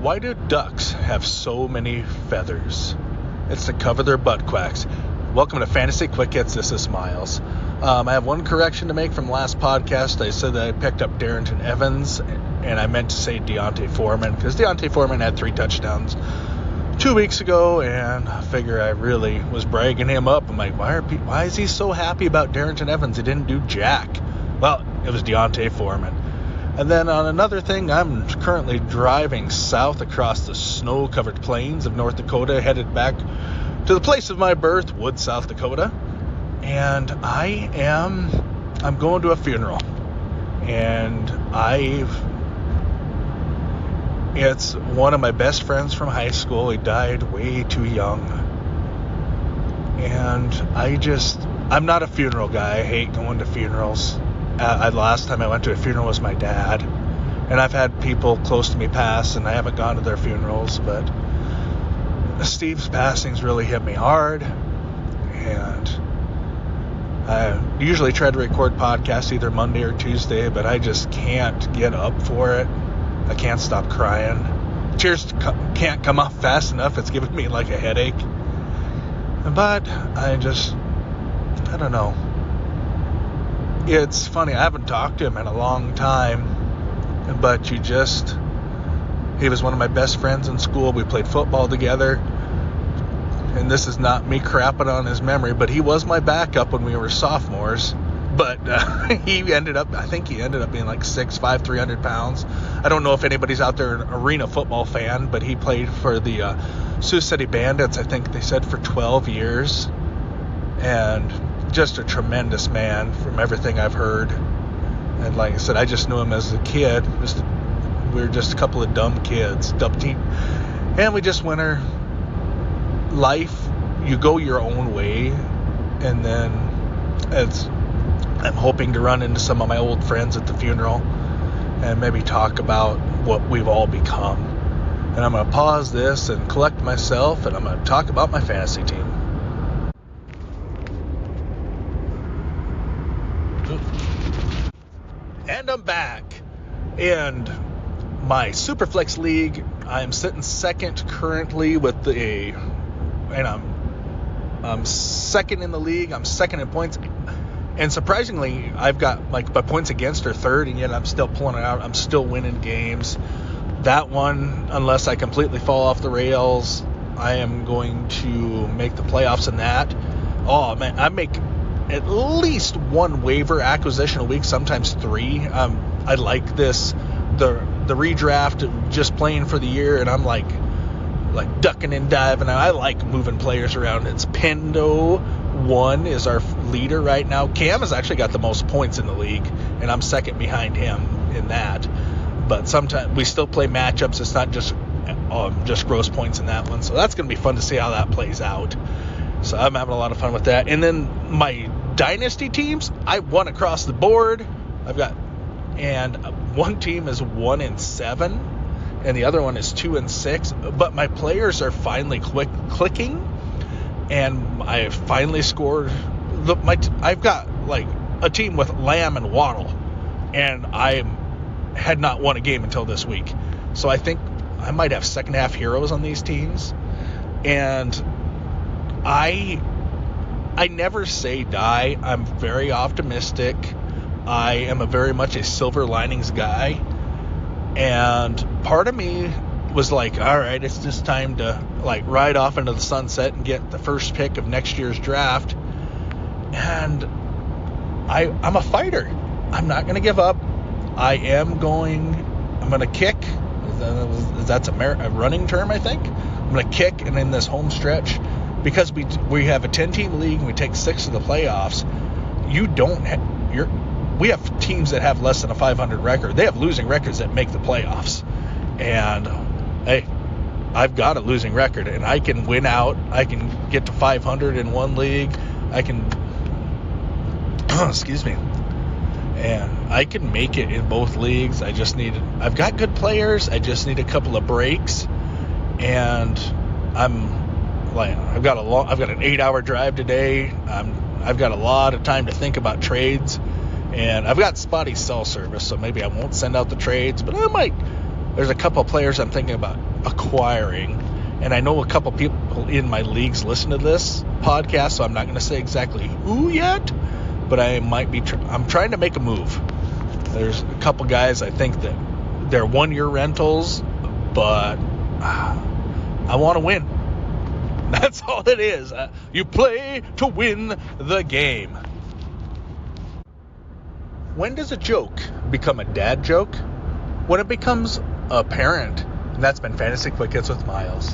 Why do ducks have so many feathers? It's to cover their butt quacks. Welcome to Fantasy Quick Hits. This is Miles. I have one correction to make from last podcast. I said that I picked up Darrynton Evans, and I meant to say D'Onta Foreman, because D'Onta Foreman had 3 touchdowns 2 weeks ago, and I figure I really was bragging him up. I'm like, why is he so happy about Darrynton Evans? He didn't do jack. Well, it was D'Onta Foreman. And then on another thing, I'm currently driving south across the snow-covered plains of North Dakota, headed back to the place of my birth, Wood, South Dakota. And I'm going to a funeral. And it's one of my best friends from high school. He died way too young. And I'm not a funeral guy. I hate going to funerals. Last time I went to a funeral was my dad, and I've had people close to me pass, and I haven't gone to their funerals, but Steve's passing's really hit me hard, and I usually try to record podcasts either Monday or Tuesday, but I just can't get up for it. I can't stop crying. Tears can't come off fast enough. It's giving me like a headache, but I don't know. It's funny, I haven't talked to him in a long time, but he was one of my best friends in school. We played football together, and this is not me crapping on his memory, but he was my backup when we were sophomores, but he ended up being like 6'5", 300 pounds. I don't know if anybody's out there an arena football fan, but he played for the Sioux City Bandits, I think they said, for 12 years, and just a tremendous man from everything I've heard. And like I said, I just knew him as a kid. We were just a couple of dumb kids, and we just went our life. You go your own way, and then I'm hoping to run into some of my old friends at the funeral and maybe talk about what we've all become. And I'm going to pause this and collect myself, and I'm going to talk about my fantasy team. And I'm back. And my Superflex League, I'm sitting second currently I'm second in the league. I'm second in points. And surprisingly, I've got my points against are third, and yet I'm still pulling it out. I'm still winning games. That one, unless I completely fall off the rails, I am going to make the playoffs in that. Oh man, I make at least one waiver acquisition a week, sometimes 3. I like this, the redraft, just playing for the year, and I'm like ducking and diving. I like moving players around. It's Pendo 1 is our leader right now. Cam has actually got the most points in the league, and I'm second behind him in that. But sometimes we still play matchups. It's not just gross points in that one. So that's going to be fun to see how that plays out. So I'm having a lot of fun with that. And then my dynasty teams, I won across the board. And one team is 1-7, and the other one is 2-6. But my players are finally clicking, and I finally scored. I've got like a team with Lamb and Waddle, and I had not won a game until this week. So I think I might have second half heroes on these teams, and I never say die. I'm very optimistic. I am very much a silver linings guy. And part of me was like, all right, it's just time to like ride off into the sunset and get the first pick of next year's draft. And I'm a fighter. I'm not going to give up. I'm going to kick. That's a running term, I think. I'm going to kick, and in this home stretch, because we have a 10-team league and we take 6 to the playoffs, we have teams that have less than a 500 record. They have losing records that make the playoffs. And, hey, I've got a losing record, and I can win out. I can get to 500 in one league. I can, excuse me, and I can make it in both leagues. I've got good players. I just need a couple of breaks. And I've got an 8-hour drive today. I've got a lot of time to think about trades, and I've got spotty cell service, so maybe I won't send out the trades, but I might There's a couple players I'm thinking about acquiring, and I know a couple people in my leagues listen to this podcast, so I'm not going to say exactly who yet, but I might be. I'm trying to make a move. There's a couple guys I think that they're 1-year rentals, but I want to win. That's all it is. You play to win the game. When does a joke become a dad joke? When it becomes apparent. And that's been Fantasy Quick Hits with Miles.